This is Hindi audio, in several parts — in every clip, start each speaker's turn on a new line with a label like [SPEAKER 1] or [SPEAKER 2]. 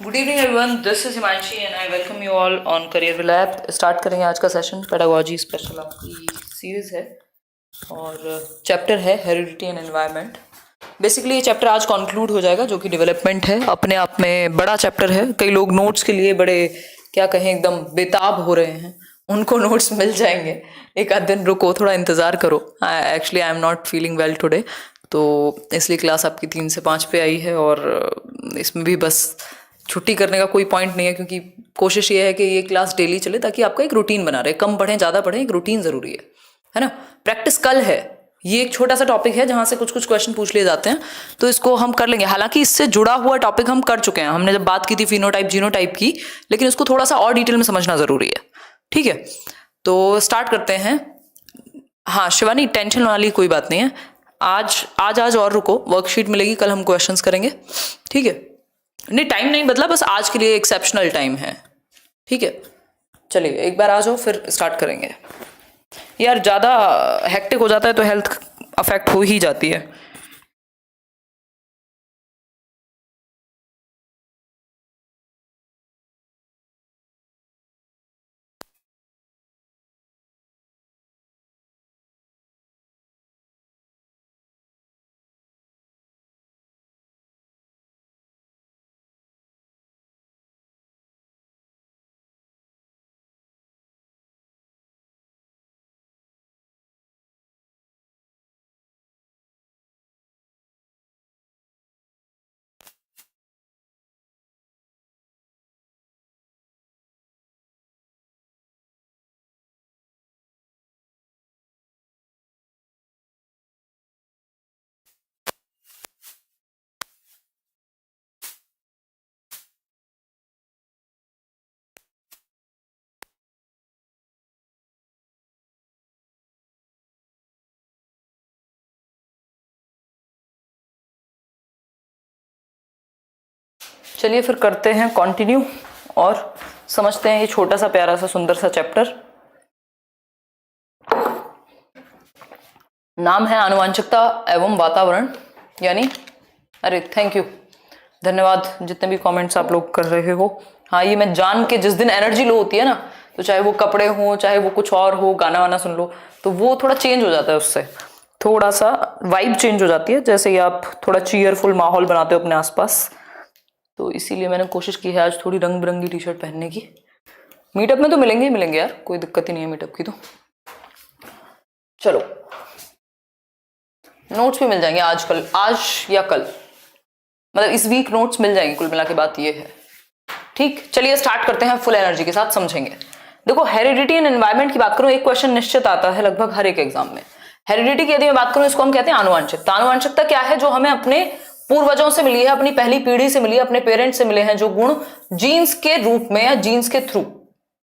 [SPEAKER 1] Good evening everyone, this is Himanshi and I welcome you all on career will app. Start करेंगे आज का सेशन। पेडागोजी स्पेशल आपकी सीरीज है और चैप्टर है हेरिडिटी एंड एनवायरनमेंट। बेसिकली ये चैप्टर आज कंक्लूड हो जाएगा, जो कि डेवलपमेंट है। अपने आप में बड़ा चैप्टर है। कई लोग नोट्स के लिए बड़े क्या कहें एकदम बेताब हो रहे हैं, उनको नोट्स मिल जाएंगे। एक आध दिन रुको, थोड़ा इंतज़ार करो। Actually I am not feeling well today, तो इसलिए क्लास आपकी 3 से 5 पे आई है और इसमें भी बस छुट्टी करने का कोई पॉइंट नहीं है, क्योंकि कोशिश ये है कि ये क्लास डेली चले ताकि आपका एक रूटीन बना रहे। कम पढ़ें ज़्यादा पढ़ें, एक रूटीन ज़रूरी है ना। प्रैक्टिस कल है। ये एक छोटा सा टॉपिक है जहाँ से कुछ कुछ क्वेश्चन पूछ लिए जाते हैं, तो इसको हम कर लेंगे। हालांकि इससे जुड़ा हुआ टॉपिक हम कर चुके हैं, हमने जब बात की थी फिनोटाइप जीनोटाइप की, लेकिन इसको थोड़ा सा और डिटेल में समझना ज़रूरी है। ठीक है, तो स्टार्ट करते हैं। हाँ शिवानी, टेंशन वाली कोई बात नहीं है। आज और रुको, वर्कशीट मिलेगी, कल हम क्वेश्चंस करेंगे। ठीक है, नहीं टाइम नहीं बदला, बस आज के लिए एक्सेप्शनल टाइम है। ठीक है, चलिए एक बार आ जाओ, फिर स्टार्ट करेंगे। यार ज़्यादा हेक्टिक हो जाता है तो हेल्थ अफेक्ट हो ही जाती है। चलिए फिर करते हैं कंटिन्यू और समझते हैं ये छोटा सा प्यारा सा सुंदर सा चैप्टर। नाम है आनुवंशिकता एवं वातावरण, यानी अरे थैंक यू, धन्यवाद जितने भी कमेंट्स आप लोग कर रहे हो। हाँ, ये मैं जान के, जिस दिन एनर्जी लो होती है ना, तो चाहे वो कपड़े हो चाहे वो कुछ और हो, गाना वाना सुन लो, तो वो थोड़ा चेंज हो जाता है, उससे थोड़ा सा वाइब चेंज हो जाती है। जैसे ही आप थोड़ा चीयरफुल माहौल बनाते हो अपने आसपास, तो इसीलिए मैंने कोशिश की है आज थोड़ी रंग बिरंगी टी शर्ट पहनने की। मीटअप में तो मिलेंगे ही मिलेंगे यार, कोई दिक्कत ही नहीं है मीटअप की। तो चलो, नोट्स भी मिल जाएंगे आज या कल, मतलब इस वीक नोट्स मिल जाएंगे। कुल मिला के बात ये है। ठीक, चलिए स्टार्ट करते हैं, फुल एनर्जी के साथ समझेंगे। देखो, हेरिडिटी एंड एनवायरनमेंट की बात करूं, एक क्वेश्चन निश्चित आता है लगभग हर एक एग्जाम में। हेरिडिटी की यदि मैं बात करूं, इसको हम कहते हैं आनुवंशिकता। आनुवंशिकता क्या है? जो हमें अपने पूर्वजों से मिली है, अपनी पहली पीढ़ी से मिली है, अपने पेरेंट्स से मिले हैं जो गुण, जीन्स के रूप में या जीन्स के थ्रू।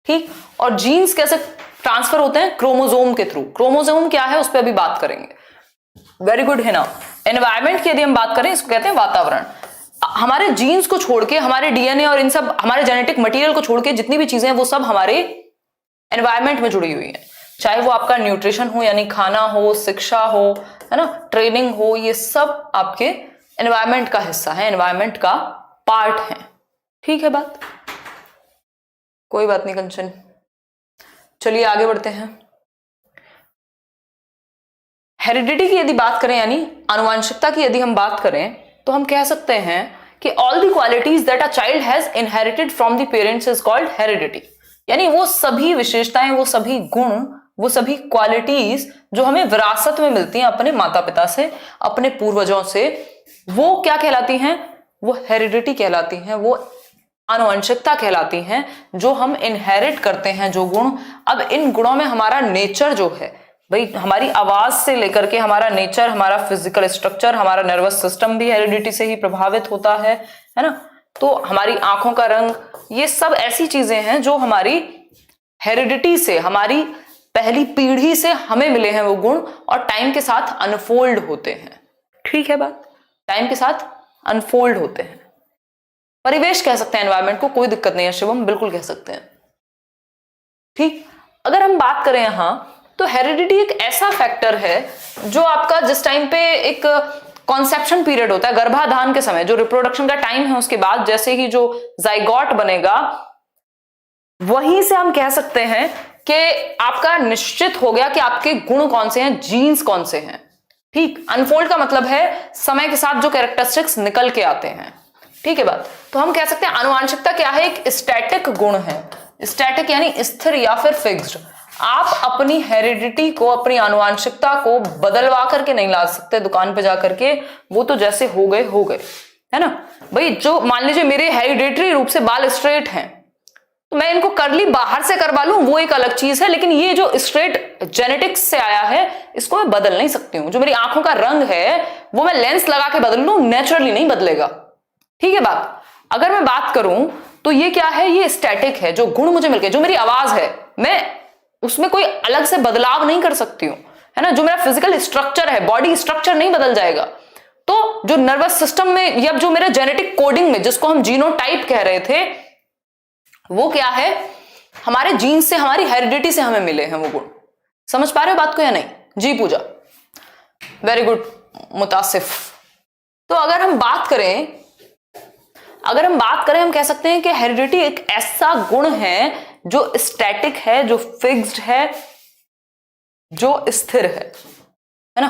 [SPEAKER 1] ठीक, और जीन्स कैसे ट्रांसफर होते हैं? क्रोमोजोम के थ्रू। क्रोमोजोम क्या है, उस पर अभी बात करेंगे। वेरी गुड है ना। एनवायरमेंट की यदि हम बात करें, इसको कहते हैं वातावरण। हमारे जीन्स को छोड़ के, हमारे डीएनए और इन सब हमारे जेनेटिक मटेरियल को छोड़ के जितनी भी चीजें हैं, वो सब हमारे एनवायरमेंट में जुड़ी हुई है। चाहे वो आपका न्यूट्रिशन हो, यानी खाना हो, शिक्षा हो, है ना, ट्रेनिंग हो, ये सब आपके एनवायरनमेंट का हिस्सा है, एनवायरनमेंट का पार्ट है। ठीक है बात, कोई बात नहीं कंचन। चलिए आगे बढ़ते हैं। हेरिडिटी की यदि बात करें, यानी आनुवंशिकता की यदि हम बात करें, तो हम कह सकते हैं कि all the qualities that a child has inherited from the parents is called heredity. यानी वो सभी विशेषताएं, वो सभी गुण, वो सभी क्वालिटीज जो हमें विरासत में मिलती हैं अपने माता पिता से, अपने पूर्वजों से, वो क्या कहलाती हैं? वो हेरिडिटी कहलाती हैं, वो आनुवंशिकता कहलाती हैं, जो हम इनहेरिट करते हैं जो गुण। अब इन गुणों में हमारा नेचर जो है, भाई हमारी आवाज से लेकर के हमारा नेचर, हमारा फिजिकल स्ट्रक्चर, हमारा नर्वस सिस्टम भी हेरिडिटी से ही प्रभावित होता है ना। तो हमारी आंखों का रंग, ये सब ऐसी चीजें हैं जो हमारी हेरिडिटी से, हमारी पहली पीढ़ी से हमें मिले हैं वो गुण, और टाइम के साथ अनफोल्ड होते हैं। ठीक है बात, टाइम के साथ अनफोल्ड होते हैं। परिवेश कह सकते हैं एनवायरनमेंट को, कोई दिक्कत नहीं है शिवम, बिल्कुल कह सकते हैं। ठीक, अगर हम बात करें यहां, तो हेरिडिटी एक ऐसा फैक्टर है जो आपका जिस टाइम पे एक कॉन्सेप्शन पीरियड होता है, गर्भाधान के समय जो रिप्रोडक्शन का टाइम है, उसके बाद जैसे ही जो जाइगोट बनेगा, वहीं से हम कह सकते हैं कि आपका निश्चित हो गया कि आपके गुण कौन से हैं, जीन्स कौन से हैं। ठीक, अनफोल्ड का मतलब है समय के साथ जो कैरेक्टरिस्टिक्स निकल के आते हैं। ठीक है बात। तो हम कह सकते हैं आनुवांशिकता क्या है, एक स्टैटिक गुण है। स्टैटिक यानी स्थिर या फिर फिक्स्ड। आप अपनी हेरिडिटी को, अपनी आनुवांशिकता को बदलवा करके नहीं ला सकते दुकान पे जाकर के, वो तो जैसे हो गए हो गए, है ना भाई। जो मान लीजिए मेरे हेरिडिटरी रूप से बाल स्ट्रेट हैं, तो मैं इनको कर्ली बाहर से करवा लूं वो एक अलग चीज है, लेकिन ये जो स्ट्रेट जेनेटिक्स से आया है इसको मैं बदल नहीं सकती हूं। जो मेरी आंखों का रंग है वो मैं लेंस लगा के बदल लूं, नेचुरली नहीं बदलेगा। ठीक है बात। अगर मैं बात करूं तो ये क्या है, ये स्टैटिक है। जो गुण मुझे मिल गए, जो मेरी आवाज है, मैं उसमें कोई अलग से बदलाव नहीं कर सकती हूं, है ना। जो मेरा फिजिकल स्ट्रक्चर है, बॉडी स्ट्रक्चर नहीं बदल जाएगा। तो जो नर्वस सिस्टम में या जो मेरे जेनेटिक कोडिंग में, जिसको हम जीनोटाइप कह रहे थे, वो क्या है, हमारे जीन से, हमारी हेरिडिटी से हमें मिले हैं वो गुण। समझ पा रहे हो बात को या नहीं? जी पूजा, वेरी गुड मुतासिफ। तो अगर हम बात करें, हम कह सकते हैं कि हेरिडिटी एक ऐसा गुण है जो स्टैटिक है, जो फिक्स्ड है, जो स्थिर है ना।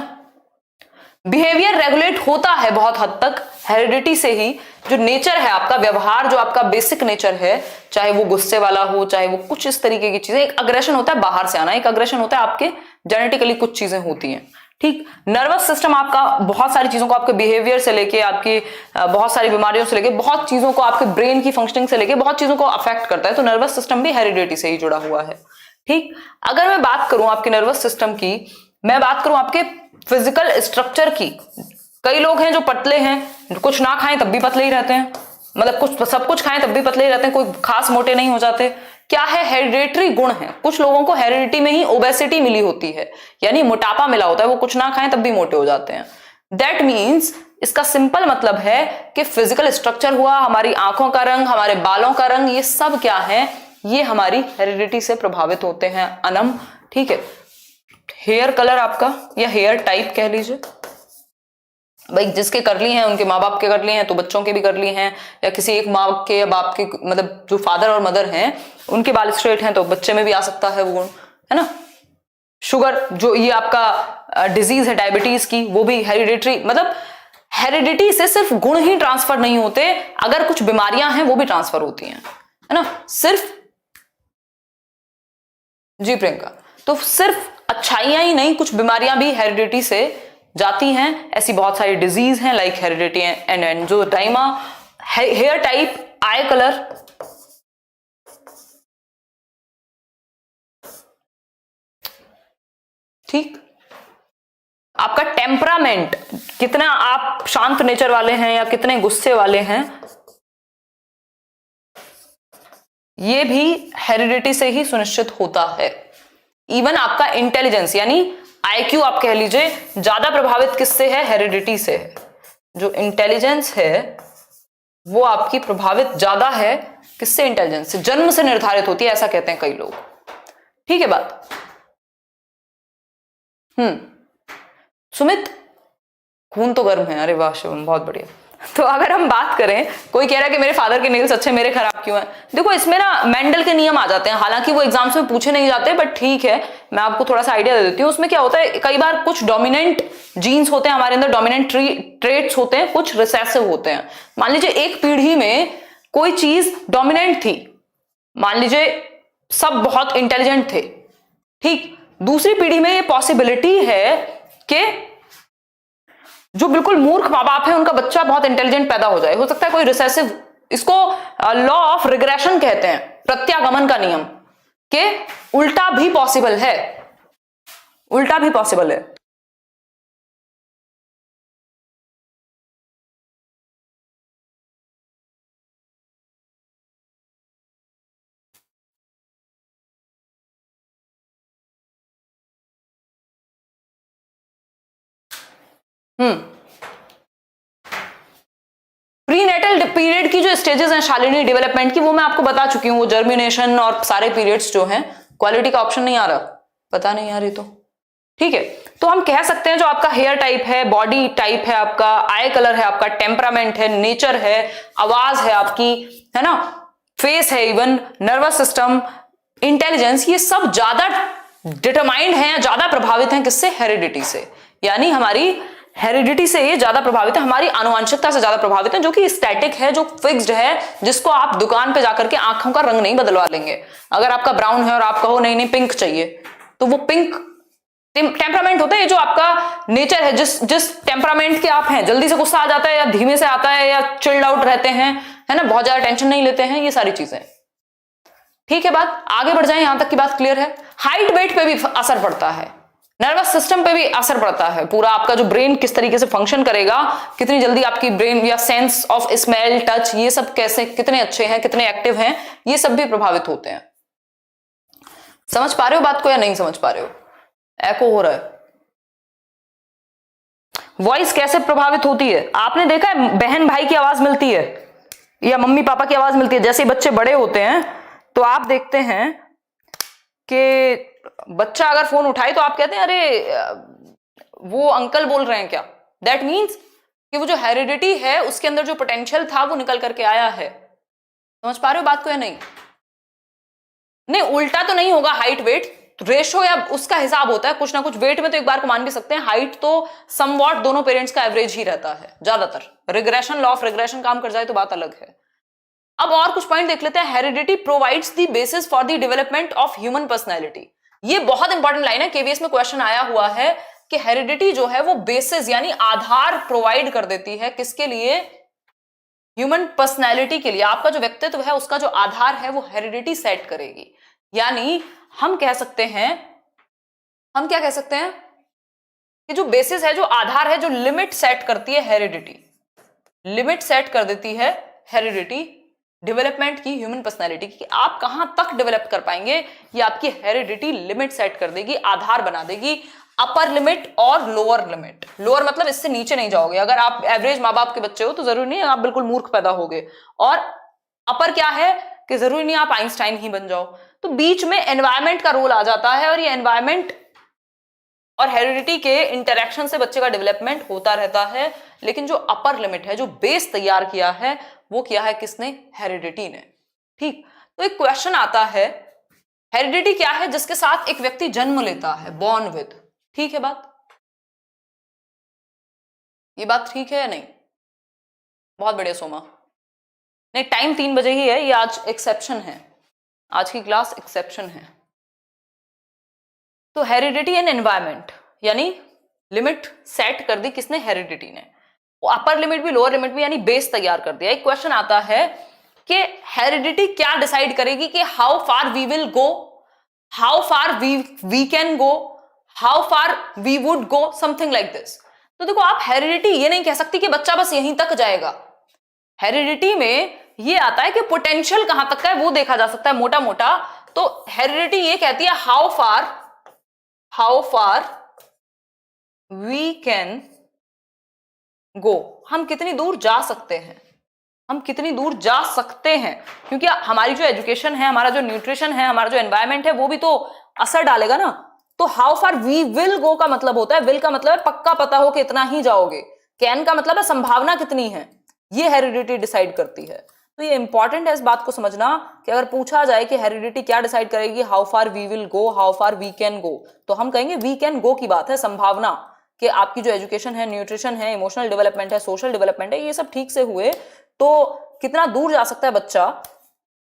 [SPEAKER 1] बिहेवियर रेगुलेट होता है बहुत हद तक हेरिडिटी से ही। जो नेचर है आपका, व्यवहार जो आपका बेसिक नेचर है, चाहे वो गुस्से वाला हो, चाहे वो कुछ इस तरीके की चीजें, एक अग्रेशन होता है बाहर से आना, एक अग्रेशन होता है आपके जेनेटिकली कुछ चीजें होती हैं। ठीक, नर्वस सिस्टम आपका बहुत सारी चीजों को, आपके बिहेवियर से लेके, आपकी बहुत सारी बीमारियों से लेके, बहुत चीजों को, आपके ब्रेन की फंक्शनिंग से लेके बहुत चीजों को अफेक्ट करता है। तो नर्वस सिस्टम भी हेरिडिटी से ही जुड़ा हुआ है। ठीक, अगर मैं बात करूं आपके नर्वस सिस्टम की, मैं बात करूं आपके फिजिकल स्ट्रक्चर की, कई लोग हैं जो पतले हैं, कुछ ना खाएं तब भी पतले ही रहते हैं, मतलब कुछ सब कुछ खाएं तब भी पतले ही रहते हैं, कोई खास मोटे नहीं हो जाते। क्या है, हेरिडिटरी गुण है। कुछ लोगों को हेरिडिटी में ही ओबेसिटी मिली होती है, यानी मोटापा मिला होता है, वो कुछ ना खाएं तब भी मोटे हो जाते हैं। दैट मीन्स, इसका सिंपल मतलब है कि फिजिकल स्ट्रक्चर हुआ, हमारी आंखों का रंग, हमारे बालों का रंग, ये सब क्या है, ये हमारी हेरिडिटी से प्रभावित होते हैं। अनम, ठीक है। हेयर कलर आपका या हेयर टाइप कह लीजिए, भाई जिसके करली हैं उनके माँ बाप के करली हैं तो बच्चों के भी करली हैं, या किसी एक माँ के या बाप के, मतलब जो फादर और मदर हैं उनके बाल स्ट्रेट हैं तो बच्चे में भी आ सकता है वो गुण, है ना। शुगर, जो ये आपका डिजीज है डायबिटीज की, वो भी हेरिडिटरी, मतलब हेरिडिटी से सिर्फ गुण ही ट्रांसफर नहीं होते, अगर कुछ बीमारियां हैं वो भी ट्रांसफर होती हैं, है ना। सिर्फ, जी प्रियंका, तो सिर्फ अच्छाइयां ही नहीं, कुछ बीमारियां भी हेरिडिटी से जाती हैं। ऐसी बहुत सारी डिजीज हैं like heredity and angioedema, hair type, eye colour, ठीक। आपका टेम्परामेंट, कितना आप शांत नेचर वाले हैं या कितने गुस्से वाले हैं, ये भी हेरिडिटी से ही सुनिश्चित होता है। इवन आपका इंटेलिजेंस यानी आईक्यू आप कह लीजिए, ज्यादा प्रभावित किससे है, हेरिडिटी से है। जो इंटेलिजेंस है वो आपकी प्रभावित ज्यादा है किससे, इंटेलिजेंस से, जन्म से निर्धारित होती है, ऐसा कहते हैं कई लोग। ठीक है बात। सुमित, खून तो गर्म है, अरे वाह शिवम, बहुत बढ़िया। तो अगर हम बात करें, कोई कह रहा है कि मेरे फादर के नेल्स अच्छे, मेरे खराब क्यों हैं। देखो इसमें ना मेंडल के नियम आ जाते हैं, हालांकि वो एग्जाम्स में पूछे नहीं जाते, बट ठीक है मैं आपको थोड़ा सा आइडिया दे देती हूँ। उसमें क्या होता है, कई बार कुछ डोमिनेंट जीन्स होते हैं हमारे अंदर, डोमिनेंट ट्रेट्स होते हैं, कुछ रिसेसिव होते हैं। मान लीजिए एक पीढ़ी में कोई चीज डोमिनेंट थी, मान लीजिए सब बहुत इंटेलिजेंट थे, ठीक। दूसरी पीढ़ी में ये पॉसिबिलिटी है कि जो बिल्कुल मूर्ख माँ बाप है उनका बच्चा बहुत इंटेलिजेंट पैदा हो जाए, हो सकता है कोई रिसेसिव, इसको लॉ ऑफ रिग्रेशन कहते हैं, प्रत्यागमन का नियम, के उल्टा भी पॉसिबल है, उल्टा भी पॉसिबल है। प्रीनेटल पीरियड की जो स्टेजेस हैं शालिनी डेवलपमेंट की, वो मैं आपको बता चुकी हूँ, वो जर्मिनेशन और सारे पीरियड्स जो हैं। क्वालिटी का ऑप्शन नहीं आ रहा, पता नहीं यार ये तो, ठीक है, तो हम कह सकते हैं जो आपका हेयर टाइप है, बॉडी टाइप है, आपका आई कलर है, आपका टेम्परामेंट है, नेचर है, आवाज है आपकी, है ना, फेस है, इवन नर्वस सिस्टम, इंटेलिजेंस, ये सब ज्यादा डिटरमाइंड है, ज्यादा प्रभावित हैं किससे? हेरिडिटी से। यानी हमारी हेरिडिटी से ये ज्यादा प्रभावित है, हमारी आनुवंशिकता से ज्यादा प्रभावित है, जो कि स्टैटिक है, जो फिक्स्ड है, जिसको आप दुकान पे जाकर के आंखों का रंग नहीं बदलवा लेंगे। अगर आपका ब्राउन है और आप कहो नहीं नहीं पिंक चाहिए, तो वो पिंक टेम्परामेंट होता है, ये जो आपका नेचर है, जिस टेम्परामेंट के आप हैं, जल्दी से गुस्सा आ जाता है या धीमे से आता है या चिल्ड आउट रहते हैं, है ना, बहुत ज्यादा टेंशन नहीं लेते हैं, ये सारी चीजें। ठीक है, बात आगे बढ़ जाए, यहां तक की बात क्लियर है। हाइट वेट पे भी असर पड़ता है, नर्वस सिस्टम पे भी असर पड़ता है, पूरा आपका जो ब्रेन किस तरीके से फंक्शन करेगा, कितनी जल्दी आपकी ब्रेन या सेंस ऑफ स्मेल, टच, ये सब कैसे, कितने अच्छे हैं, कितने एक्टिव हैं, ये सब भी प्रभावित होते हैं। समझ पा रहे हो बात को या नहीं समझ पा रहे हो? एको हो रहा है। वॉइस कैसे प्रभावित होती है? आपने देखा है बहन भाई की आवाज मिलती है या मम्मी पापा की आवाज मिलती है, जैसे बच्चे बड़े होते हैं तो आप देखते हैं कि बच्चा अगर फोन उठाए तो आप कहते हैं अरे वो अंकल बोल रहे हैं क्या? दैट मीन्स कि वो जो हेरिडिटी है उसके अंदर जो पोटेंशियल था वो निकल करके आया है। समझ पा रहे हो बात को या नहीं? नहीं, उल्टा तो नहीं होगा, हाइट वेट रेशो या उसका हिसाब होता है कुछ ना कुछ, वेट में तो एक बार को मान भी सकते हैं, हाइट तो समवॉट दोनों पेरेंट्स का एवरेज ही रहता है ज्यादातर। रिग्रेशन, लॉ ऑफ रिग्रेशन काम कर जाए तो बात अलग है। अब और कुछ पॉइंट देख लेते हैं। Heredity provides the basis for the development of human personality. ये बहुत इंपॉर्टेंट लाइन है, केवीएस में क्वेश्चन आया हुआ है कि हेरिडिटी जो है वो बेसिस यानी आधार प्रोवाइड कर देती है किसके लिए? ह्यूमन पर्सनैलिटी के लिए। आपका जो व्यक्तित्व है उसका जो आधार है वो हेरिडिटी सेट करेगी। यानी हम कह सकते हैं, हम क्या कह सकते हैं कि जो बेसिस है, जो आधार है, जो लिमिट सेट करती है हेरिडिटी, लिमिट सेट कर देती है हेरिडिटी डेवलपमेंट की, ह्यूमन पर्सनैलिटी की, आप कहां तक डेवलप कर पाएंगे ये आपकी हेरिडिटी लिमिट सेट कर देगी, आधार बना देगी। अपर लिमिट और लोअर लिमिट। लोअर मतलब इससे नीचे नहीं जाओगे, अगर आप एवरेज माँ बाप के बच्चे हो तो जरूरी नहीं है आप बिल्कुल मूर्ख पैदा होगे, और अपर क्या है कि जरूरी नहीं आप आइंस्टाइन ही बन जाओ। तो बीच में एनवायरमेंट का रोल आ जाता है, और ये एनवायरमेंट और हेरिडिटी के इंटरेक्शन से बच्चे का डेवलपमेंट होता रहता है। लेकिन जो अपर लिमिट है, जो बेस तैयार किया है, वो किया है किसने? हेरिडिटी ने। ठीक, तो एक क्वेश्चन आता है, हेरिडिटी क्या है? जिसके साथ एक व्यक्ति जन्म लेता है, बॉर्न विद। ठीक है बात? ये बात ठीक है या नहीं? बहुत बढ़िया सोमा। नहीं, टाइम 3 बजे ही है, ये आज एक्सेप्शन है, आज की क्लास एक्सेप्शन है। तो हेरिडिटी एंड एनवायरमेंट, यानी लिमिट सेट कर दी किसने? हेरिडिटी ने। अपर लिमिट भी लोअर लिमिट भी, यानी बेस तैयार कर दिया। एक क्वेश्चन आता है कि हेरिडिटी क्या डिसाइड करेगी कि how far we will go, how far we can go, how far we would go, something like this. तो देखो, आप हेरिडिटी ये नहीं कह सकती कि बच्चा बस यहीं तक जाएगा। हेरिडिटी में ये आता है कि पोटेंशियल कहां तक का है वो देखा जा सकता है मोटा मोटा। तो हेरिडिटी ये कहती है how far we can go, हम कितनी दूर जा सकते हैं, हम कितनी दूर जा सकते हैं, क्योंकि हमारी जो एजुकेशन है, हमारा जो न्यूट्रिशन है, हमारा जो एनवायरमेंट है, वो भी तो असर डालेगा ना। तो how far we will go का मतलब होता है, विल का मतलब है पक्का पता हो कि इतना ही जाओगे, कैन का मतलब है संभावना कितनी है, ये हेरिडिटी डिसाइड करती है। तो ये इंपॉर्टेंट है इस बात को समझना कि अगर पूछा जाए कि हेरिडिटी क्या डिसाइड करेगी, how far we will go, how far we can go, तो हम कहेंगे वी कैन गो की बात है। संभावना कि आपकी जो एजुकेशन है, न्यूट्रिशन है, इमोशनल डेवलपमेंट है, सोशल डेवलपमेंट है, ये सब ठीक से हुए तो कितना दूर जा सकता है बच्चा,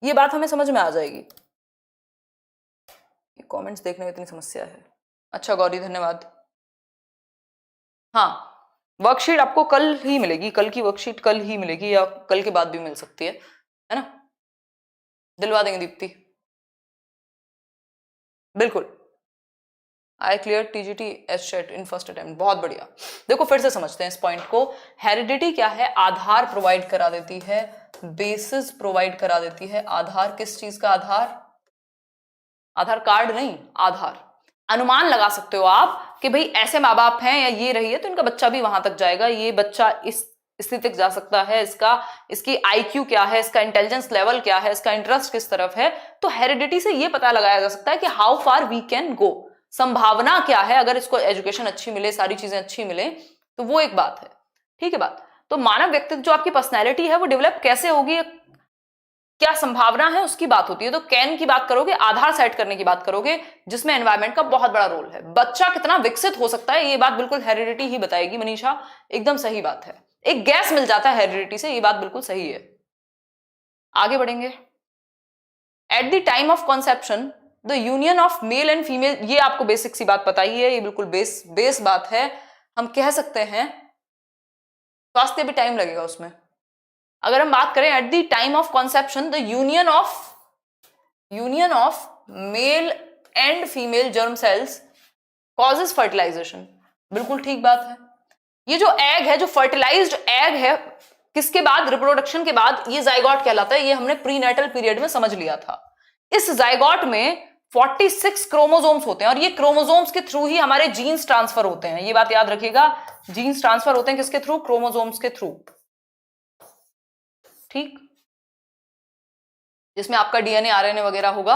[SPEAKER 1] ये बात हमें समझ में आ जाएगी। कमेंट्स देखने में इतनी समस्या है। अच्छा गौरी, धन्यवाद। हाँ, वर्कशीट आपको कल ही मिलेगी, कल की वर्कशीट कल ही मिलेगी, या कल के बाद भी मिल सकती है ना? दिलवा देंगे दीप्ति, बिल्कुल। I clear TGT HTET in first attempt, बहुत बढ़िया। देखो फिर से समझते हैं इस पॉइंट को। हेरिडिटी क्या है? आधार प्रोवाइड करा देती है, बेसिस प्रोवाइड करा देती है। आधार किस चीज का? आधार, आधार कार्ड नहीं, आधार। अनुमान लगा सकते हो आप कि भाई ऐसे माँ बाप हैं या ये रही है तो इनका बच्चा भी वहां तक जाएगा, ये बच्चा इस स्थिति तक जा सकता है, इसकी आईक्यू क्या है, इसका इंटेलिजेंस लेवल क्या है, इसका इंटरेस्ट किस तरफ है। तो हेरिडिटी से ये पता लगाया जा सकता है कि how far we can go. संभावना क्या है अगर इसको एजुकेशन अच्छी मिले, सारी चीजें अच्छी मिले, तो वो एक बात है। ठीक है बात। तो मानव व्यक्तित्व, जो आपकी पर्सनैलिटी है वो डेवलप कैसे होगी, क्या संभावना है, उसकी बात होती है। तो कैन की बात करोगे, आधार सेट करने की बात करोगे, जिसमें एनवायरमेंट का बहुत बड़ा रोल है। बच्चा कितना विकसित हो सकता है ये बात बिल्कुल हेरिडिटी ही बताएगी। मनीषा एकदम सही बात है, एक गैस मिल जाता है हेरिडिटी से, ये बात बिल्कुल सही है। आगे बढ़ेंगे। Eight the time of conception the union of male and female, ये आपको बेसिक सी बात पता ही है, ये बिल्कुल बेस बात है। हम कह सकते हैं, स्वास्थ्य भी टाइम लगेगा उसमें। अगर हम बात करें at the time of conception the union of male and female germ cells causes fertilization, बिल्कुल ठीक बात है। ये जो एग है, जो फर्टिलाइज्ड एग है, किसके बाद, रिप्रोडक्शन के बाद, ये जाइगोट कहलाता है। ये हमने प्रीनेटल पीरियड में समझ लिया था। इस जाइगोट में 46 क्रोमोसोम्स होते हैं और ये क्रोमोसोम्स के थ्रू ही हमारे जीन्स ट्रांसफर होते हैं। ये बात याद रखिएगा, जीन्स ट्रांसफर होते हैं किसके थ्रू, क्रोमोसोम्स के थ्रू। ठीक, जिसमें आपका डीएनए आरएनए वगैरह होगा।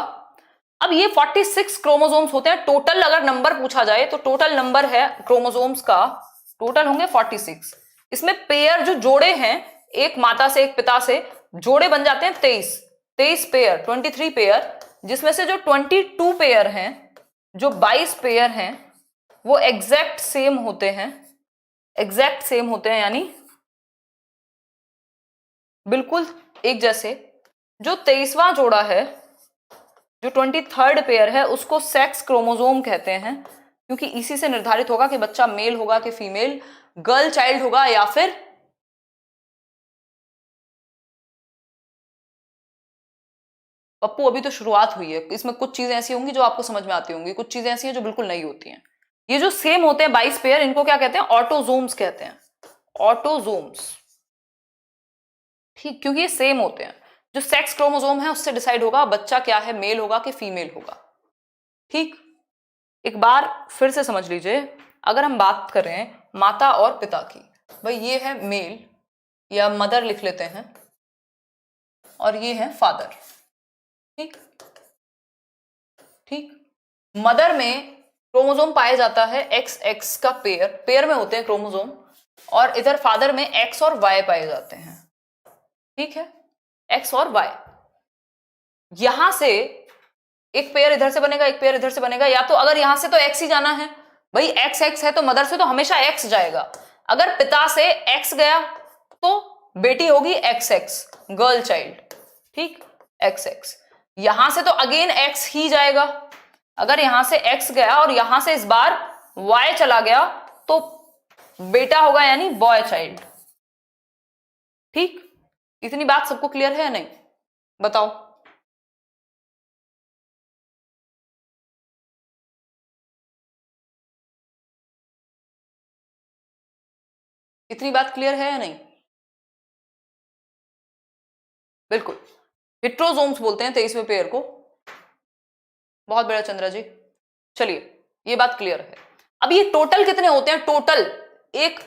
[SPEAKER 1] अब ये 46 क्रोमोसोम्स होते हैं टोटल। अगर नंबर पूछा जाए तो टोटल नंबर है क्रोमोसोम्स का, टोटल होंगे 46। इसमें पेयर जो जोड़े हैं, एक माता से एक पिता से, जोड़े बन जाते हैं 23 पेयर, 23 पेयर, जिसमें से जो 22 पेयर हैं, जो 22 पेयर हैं, वो एग्जैक्ट सेम होते हैं, यानी बिल्कुल एक जैसे। जो 23वां जोड़ा है, जो 23rd पेयर है, उसको सेक्स क्रोमोसोम कहते हैं, क्योंकि इसी से निर्धारित होगा कि बच्चा मेल होगा कि फीमेल, गर्ल चाइल्ड होगा या फिर पप्पू। अभी तो शुरुआत हुई है, इसमें कुछ चीजें ऐसी होंगी जो आपको समझ में आती होंगी, कुछ चीजें ऐसी हैं जो बिल्कुल नहीं होती हैं। ये जो सेम होते हैं 22 पेयर, इनको क्या कहते हैं, ऑटोजोम्स कहते हैं, ऑटोजोम्स। ठीक, क्योंकि ये सेम होते हैं। जो सेक्स क्रोमोसोम है उससे डिसाइड होगा बच्चा क्या है, मेल होगा कि फीमेल होगा। ठीक, एक बार फिर से समझ लीजिए। अगर हम बात करें माता और पिता की, भाई ये है मेल या मदर लिख लेते हैं, और ये है फादर। ठीक ठीक, मदर में क्रोमोसोम पाया जाता है XX का पेयर में होते हैं क्रोमोसोम, और इधर फादर में X और Y पाए जाते हैं। ठीक है, X और Y। यहां से एक पेयर इधर से बनेगा, एक पेयर इधर से बनेगा, या तो अगर यहां से तो X ही जाना है, भाई XX है तो मदर से तो हमेशा X जाएगा। अगर पिता से X गया तो बेटी होगी XX, गर्ल चाइल्ड। ठीक, XX। यहां से तो अगेन X ही जाएगा। अगर यहां से X गया और यहां से इस बार Y चला गया तो बेटा होगा, यानी बॉय चाइल्ड। ठीक, इतनी बात सबको क्लियर है या नहीं, बताओ। इतनी बात क्लियर है या नहीं, बिल्कुल। हिट्रोजोम्स बोलते हैं 23वें पेयर को। बहुत बढ़िया चंद्रा जी, चलिए ये बात क्लियर है। अब ये टोटल कितने होते हैं, टोटल एक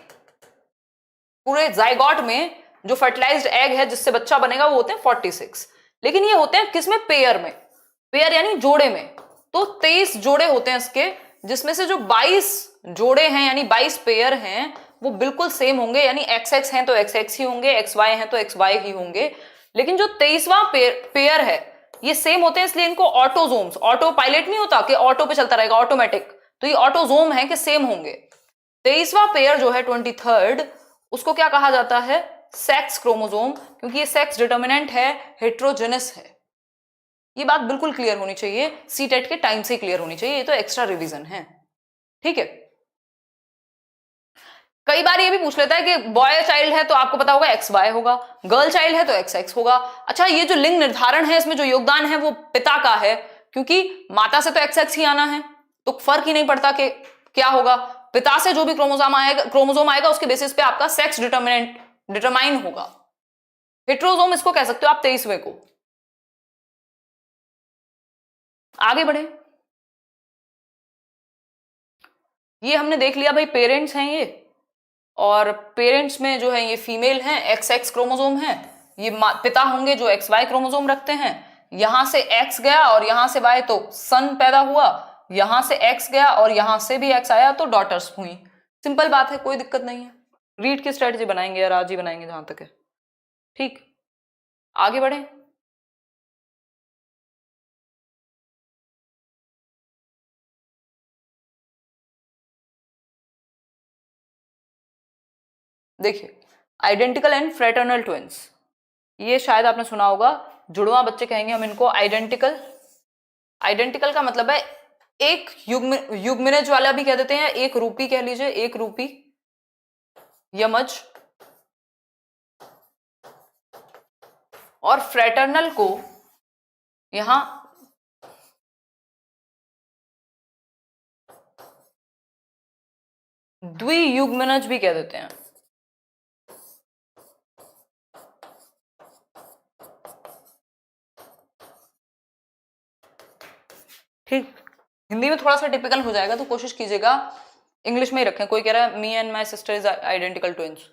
[SPEAKER 1] पूरे जाइगोट में जो फर्टिलाइज्ड एग है जिससे बच्चा बनेगा वो होते हैं 46। लेकिन ये होते हैं किसमें, पेयर में, पेयर यानी जोड़े में। तो 23 जोड़े होते हैं इसके, जिसमें से जो 22 जोड़े हैं यानी 22 पेयर हैं वो बिल्कुल सेम होंगे, यानी XX हैं तो XX ही होंगे, XY हैं तो XY ही होंगे। लेकिन जो 23वां पेयर है ये सेम होते हैं, इसलिए इनको ऑटोजोम्स, ऑटो पायलट नहीं होता कि ऑटो पे चलता रहेगा ऑटोमेटिक, तो ये ऑटोजोम है कि सेम होंगे। 23वां पेयर जो है 23rd, उसको क्या कहा जाता है, सेक्स क्रोमोसोम, क्योंकि ये सेक्स डिटर्मिनेंट है, हेट्रोजेनस है। ये बात बिल्कुल क्लियर होनी चाहिए, सीटेट के टाइम से क्लियर होनी चाहिए, ये तो एक्स्ट्रा रिवीजन है। ठीक है, कई बार ये भी पूछ लेता है कि बॉय चाइल्ड है तो आपको पता होगा XY होगा, गर्ल चाइल्ड है तो XX होगा। अच्छा, ये जो लिंग निर्धारण है इसमें जो योगदान है वो पिता का है, क्योंकि माता से तो XX ही आना है, तो फर्क ही नहीं पड़ता कि क्या होगा। पिता से जो भी क्रोमोसोम आएगा उसके बेसिस पे आपका सेक्स डिटरमाइन होगा। हेट्रोजोम इसको कह सकते हो आप 23वें को। आगे बढ़े, ये हमने देख लिया भाई पेरेंट्स हैं ये, और पेरेंट्स में जो है ये फीमेल हैं, XX क्रोमोसोम है, ये पिता होंगे जो XY क्रोमोसोम रखते हैं। यहां से X गया और यहां से Y तो सन पैदा हुआ, यहां से एक्स गया और यहां से भी एक्स आया तो डॉटर्स हुई। सिंपल बात है, कोई दिक्कत नहीं है। रीड की स्ट्रेटजी बनाएंगे यार, आज ही बनाएंगे जहां तक है। ठीक, आगे बढ़े। देखिए, आइडेंटिकल एंड फ्रेटर्नल ट्विंस, ये शायद आपने सुना होगा। जुड़वा बच्चे कहेंगे हम इनको आइडेंटिकल। आइडेंटिकल का मतलब है एक युग्मनज वाला भी कह देते हैं, एक रूपी कह लीजिए, एक रूपी यमज। और फ्रेटर्नल को यहां द्वियुग्मनज भी कह देते हैं। ठीक, हिंदी में थोड़ा सा टिपिकल हो जाएगा तो कोशिश कीजिएगा इंग्लिश में ही रखें। कोई कह रहा है me and my sister is identical twins.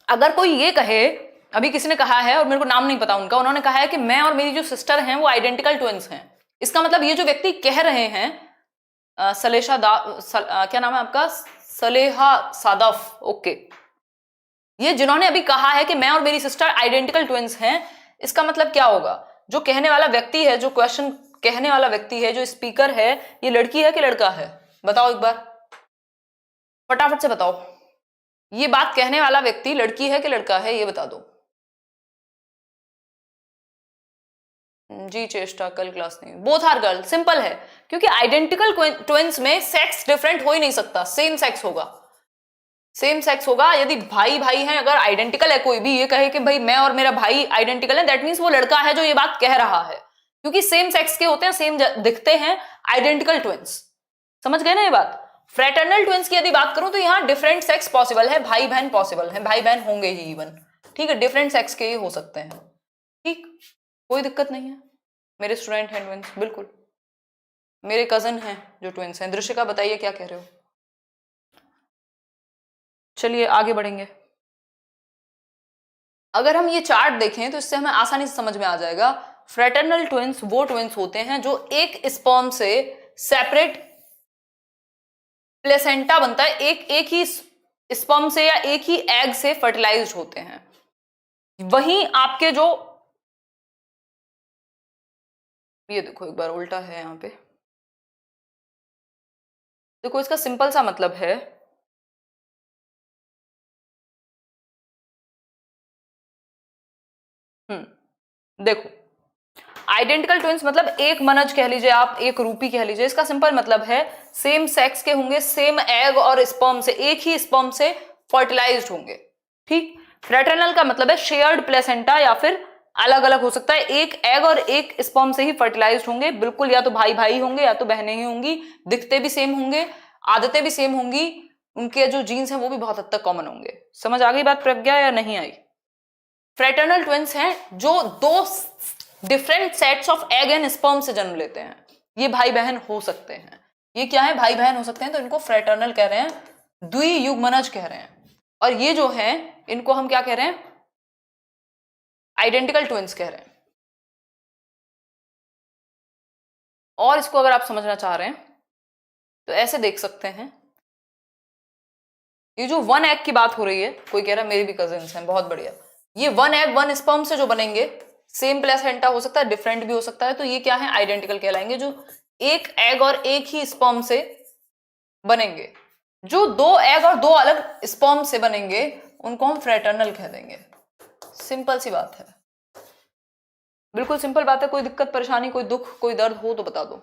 [SPEAKER 1] अगर कोई ये कहे, अभी किसी ने कहा है और मेरे को नाम नहीं पता उनका, उन्होंने कहा है कि मैं और मेरी जो सिस्टर हैं वो आइडेंटिकल ट्विंस हैं, इसका मतलब ये जो व्यक्ति कह रहे हैं क्या नाम है आपका, सलेहा सादफ, ओके, ये जिन्होंने अभी कहा है कि मैं और मेरी सिस्टर आइडेंटिकल ट्विंस हैं, इसका मतलब क्या होगा? जो कहने वाला व्यक्ति है, जो क्वेश्चन कहने वाला व्यक्ति है, जो स्पीकर है, ये लड़की है कि लड़का है? बताओ एक बार, फटाफट से बताओ। ये बात कहने वाला व्यक्ति लड़की है कि लड़का है, ये बता दो। जी चेष्टा, कल क्लास नहीं, बोथ आर गर्ल। सिंपल है, क्योंकि आइडेंटिकल ट्विंस में सेक्स डिफरेंट हो ही नहीं सकता, सेम सेक्स होगा, सेम सेक्स होगा। यदि भाई भाई हैं, अगर आइडेंटिकल है, कोई भी ये कहे कि भाई मैं और मेरा भाई आइडेंटिकल है, दैट मींस वो लड़का है जो ये बात कह रहा है, क्योंकि सेम सेक्स के होते हैं, सेम दिखते हैं, आइडेंटिकल ट्विंस। समझ गए ना ये बात? फ्रेटर्नल ट्विंस की यदि बात करूं तो यहां डिफरेंट सेक्स पॉसिबल है, भाई बहन पॉसिबल है, भाई बहन होंगे ही इवन, ठीक है, डिफरेंट सेक्स के ही हो सकते हैं, ठीक, कोई दिक्कत नहीं है। मेरे स्टूडेंट हैं ट्विंस, बिल्कुल मेरे कजन हैं जो ट्विंस हैं। दृश्यका बताइए क्या कह रहे हो? चलिए आगे बढ़ेंगे। अगर हम ये चार्ट देखें तो इससे हमें आसानी से समझ में आ जाएगा। फ्रेटर्नल ट्विंस वो ट्विंस होते हैं जो एक स्पर्म से सेपरेट प्लेसेंटा बनता है, एक ही स्पर्म से या एक ही एग से फर्टिलाइज्ड होते हैं। वहीं आपके जो, ये देखो एक बार उल्टा है यहां पे, देखो इसका सिंपल सा मतलब है, देखो आइडेंटिकल ट्विंस मतलब एक मनज कह लीजिए आप, एक रूपी कह लीजिए, इसका सिंपल मतलब है सेम सेक्स के होंगे, सेम एग और स्पर्म से, एक ही स्पर्म से फर्टिलाइज्ड होंगे, ठीक। फ्रेटर्नल का मतलब है शेयर्ड प्लेसेंटा, या फिर अलग अलग हो सकता है, एक एग और एक स्पर्म से ही फर्टिलाइज्ड होंगे, बिल्कुल, या तो भाई भाई होंगे या तो बहनें ही होंगी, दिखते भी सेम होंगे, आदतें भी सेम होंगी, उनके जो जीन्स हैं वो भी बहुत हद तक कॉमन होंगे। समझ आ गई बात प्रज्ञा या नहीं आई? फ्रेटर्नल ट्विंस हैं जो दो different sets of egg and sperm से जन्म लेते हैं, ये भाई बहन हो सकते हैं। ये क्या है? भाई बहन हो सकते हैं, तो इनको फ्रेटर्नल कह रहे हैं, द्वियुग्मनज कह रहे हैं। और ये जो हैं इनको हम क्या कह रहे हैं? आइडेंटिकल ट्विंस कह रहे हैं। और इसको अगर आप समझना चाह रहे हैं तो ऐसे देख सकते हैं, ये जो वन एग की बात हो रही है, कोई कह रहा है मेरे भी कजिन्स हैं, बहुत बढ़िया, ये वन एग वन स्पर्म से जो बनेंगे, सेम प्लेसेंटा हो सकता है, डिफरेंट भी हो सकता है, तो ये क्या है? आइडेंटिकल कहलाएंगे। जो एक एग और एक ही स्पर्म से बनेंगे, जो दो एग और दो अलग स्पर्म से बनेंगे, उनको हम फ्रेटर्नल कह देंगे। सिंपल सी बात है, बिल्कुल सिंपल बात है। कोई दिक्कत परेशानी, कोई दुख, कोई दर्द हो तो बता दो,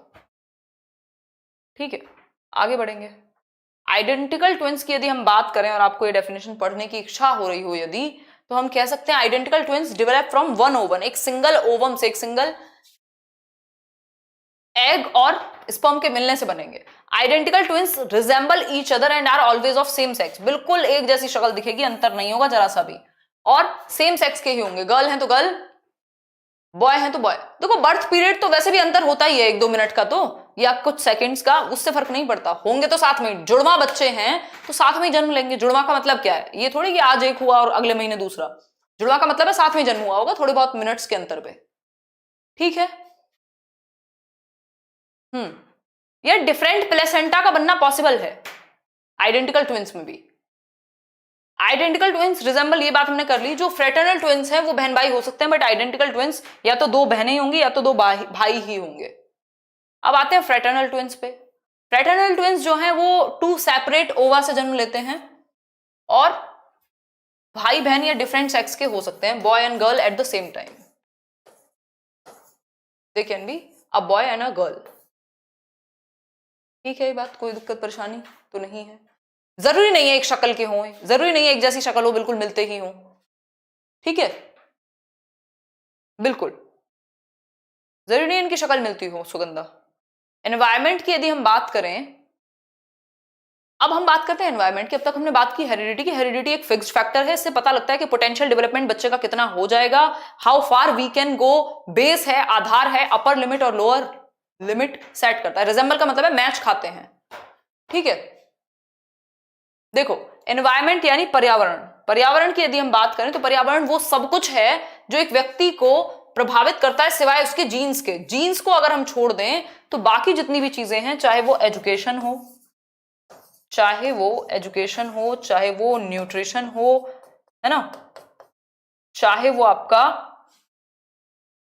[SPEAKER 1] ठीक है, आगे बढ़ेंगे। आइडेंटिकल ट्विंस की यदि हम बात करें और आपको ये डेफिनेशन पढ़ने की इच्छा हो रही हो यदि, तो हम कह सकते हैं identical twins develop from one ovum, एक सिंगल ओवम से, एक सिंगल एग और स्पर्म के मिलने से बनेंगे। Identical twins resemble each other and are always of same sex, बिल्कुल एक जैसी शक्ल दिखेगी, अंतर नहीं होगा जरा सा भी, और सेम सेक्स के ही होंगे, गर्ल हैं तो गर्ल, बॉय हैं तो बॉय। देखो बर्थ पीरियड तो वैसे भी अंतर होता ही है, एक दो मिनट का तो, या कुछ सेकंड्स का, उससे फर्क नहीं पड़ता, होंगे तो साथ में। जुड़वा बच्चे हैं तो साथ में ही जन्म लेंगे। जुड़वा का मतलब क्या है? ये थोड़ी कि आज एक हुआ और अगले महीने दूसरा। जुड़वा का मतलब है साथ में जन्म हुआ होगा, थोड़े बहुत मिनट्स के अंतर पे, ठीक है।
[SPEAKER 2] या डिफरेंट प्लेसेंटा का बनना पॉसिबल है आइडेंटिकल ट्विंस में भी। आइडेंटिकल ट्विंस रिजेंबल, ये बात हमने कर ली। जो फ्रेटर्नल ट्विंस हैं वो बहन भाई हो सकते हैं, बट आइडेंटिकल ट्विंस या तो दो बहनें होंगी या तो दो भाई ही होंगे। अब आते हैं फ्रेटर्नल ट्विंस पे। फ्रेटर्नल ट्विंस जो हैं वो टू सेपरेट ओवा से जन्म लेते हैं और भाई बहन या डिफरेंट सेक्स के हो सकते हैं, boy and girl at the same time. They can be a boy and a girl. ठीक है, ये बात कोई दिक्कत परेशानी तो नहीं है। जरूरी नहीं है एक शक्ल के हों, जरूरी नहीं है एक जैसी शक्ल हो, बिल्कुल मिलते ही हों। ठीक है, बिल्कुल जरूरी नहीं इनकी शक्ल मिलती हो। सुगंधा, एनवायरमेंट की यदि हम बात करें, अब हम बात करते हैं एनवायरमेंट की। अब तक हमने बात की हेरिडिटी की। हेरिडिटी एक फिक्स्ड फैक्टर है, इससे पता लगता है कि पोटेंशियल डेवलपमेंट बच्चे का कितना हो जाएगा, how far we can go. Base है, आधार है, अपर लिमिट और लोअर लिमिट सेट करता है। रिजेंबल का मतलब है मैच खाते हैं। ठीक है, देखो एनवायरमेंट यानी पर्यावरण। पर्यावरण की यदि हम बात करें तो पर्यावरण वो सब कुछ है जो एक व्यक्ति को प्रभावित करता है सिवाय उसके जीन्स के। जीन्स को अगर हम छोड़ दें तो बाकी जितनी भी चीजें हैं, चाहे वो एजुकेशन हो, चाहे वो न्यूट्रिशन हो, है ना, चाहे वो आपका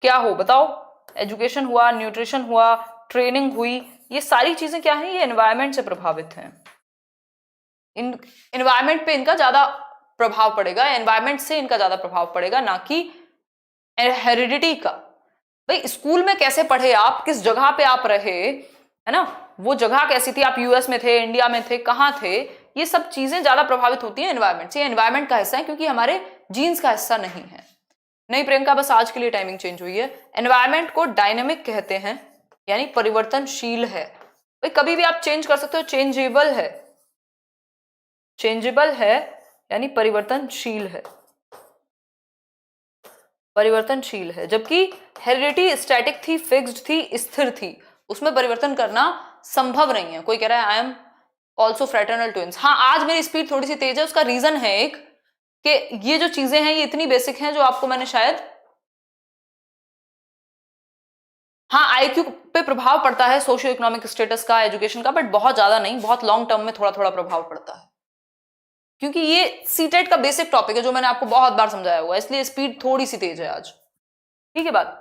[SPEAKER 2] क्या हो बताओ, एजुकेशन हुआ, न्यूट्रिशन हुआ, ट्रेनिंग हुई, ये सारी चीजें क्या है, ये एनवायरमेंट से प्रभावित हैं। इन एनवायरमेंट पे इनका ज्यादा प्रभाव पड़ेगा, एनवायरमेंट से इनका ज्यादा प्रभाव पड़ेगा, ना कि हेरिडिटी का। भाई स्कूल में कैसे पढ़े आप, किस जगह पे आप रहे, है ना, वो जगह कैसी थी, आप यूएस में थे, इंडिया में थे, कहां थे, ये सब चीजें ज्यादा प्रभावित होती हैं एनवायरमेंट से। एनवायरमेंट का हिस्सा है क्योंकि हमारे जीन्स का हिस्सा नहीं है। नहीं प्रियंका, बस आज के लिए टाइमिंग चेंज हुई है। एनवायरमेंट को डायनेमिक कहते हैं, यानी परिवर्तनशील है। भाई कभी भी आप चेंज कर सकते हो, चेंजेबल है, चेंजेबल है यानी परिवर्तनशील है, परिवर्तनशील है। जबकि हेरिडिटी स्टैटिक थी, फिक्स्ड थी, स्थिर थी, उसमें परिवर्तन करना संभव नहीं है। कोई कह रहा है I am also fraternal twins. हाँ, आज मेरी स्पीड थोड़ी सी तेज है, उसका रीजन है एक कि ये जो चीजें हैं ये इतनी बेसिक हैं जो आपको मैंने शायद, हाँ आईक्यू पे प्रभाव पड़ता है सोशियो इकोनॉमिक स्टेटस का, एजुकेशन का, बट बहुत ज्यादा नहीं, बहुत लॉन्ग टर्म में थोड़ा थोड़ा प्रभाव पड़ता है। क्योंकि ये सीटेट का बेसिक टॉपिक है जो मैंने आपको बहुत बार समझाया हुआ है, इसलिए स्पीड थोड़ी सी तेज है आज। ठीक है बात,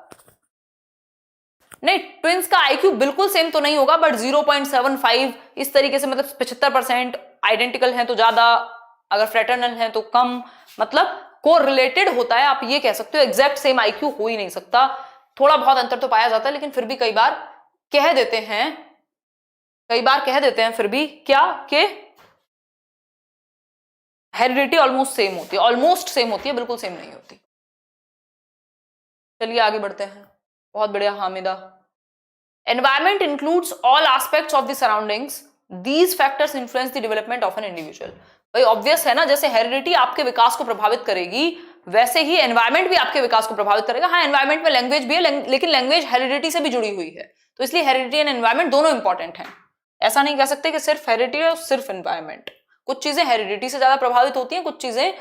[SPEAKER 2] नहीं ट्विंस का आईक्यू बिल्कुल सेम तो नहीं होगा, बट 0.75 इस तरीके से, मतलब 75% आइडेंटिकल हैं तो ज्यादा, अगर फ्रेटर्नल हैं तो कम, मतलब को रिलेटेड होता है, आप ये कह सकते हो। एग्जैक्ट सेम आईक्यू हो ही नहीं सकता, थोड़ा बहुत अंतर तो पाया जाता है, लेकिन फिर भी कई बार कह देते हैं, फिर भी क्या कि हेरिडिटी ऑलमोस्ट सेम होती है, ऑलमोस्ट सेम होती है, बिल्कुल सेम नहीं होती। चलिए आगे बढ़ते हैं। बहुत बढ़िया Hamida. Environment includes all aspects of the surroundings, these factors influence the development of an individual. भाई ऑब्वियस है ना, जैसे हेरिडिटी आपके विकास को प्रभावित करेगी, वैसे ही एनवायरमेंट भी आपके विकास को प्रभावित करेगा। हाँ, एनवायरमेंट में लैंग्वेज भी है, लेकिन लैंग्वेज हेरिडिटी से भी जुड़ी हुई है, तो इसलिए हेरिडिटी एंड एनवायरमेंट दोनों इंपॉर्टेंट हैं। ऐसा नहीं कह सकते कि सिर्फ हेरिडिटी और सिर्फ एनवायरमेंट। कुछ चीजें हेरिडिटी से ज्यादा प्रभावित होती हैं, कुछ चीजें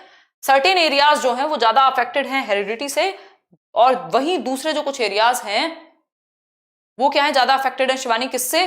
[SPEAKER 2] सर्टेन एरियाज जो हैं वो ज्यादा अफेक्टेड हैं हेरिडिटी से, और वहीं दूसरे जो कुछ एरियाज हैं वो क्या है, ज्यादा अफेक्टेड है शिवानी, किससे,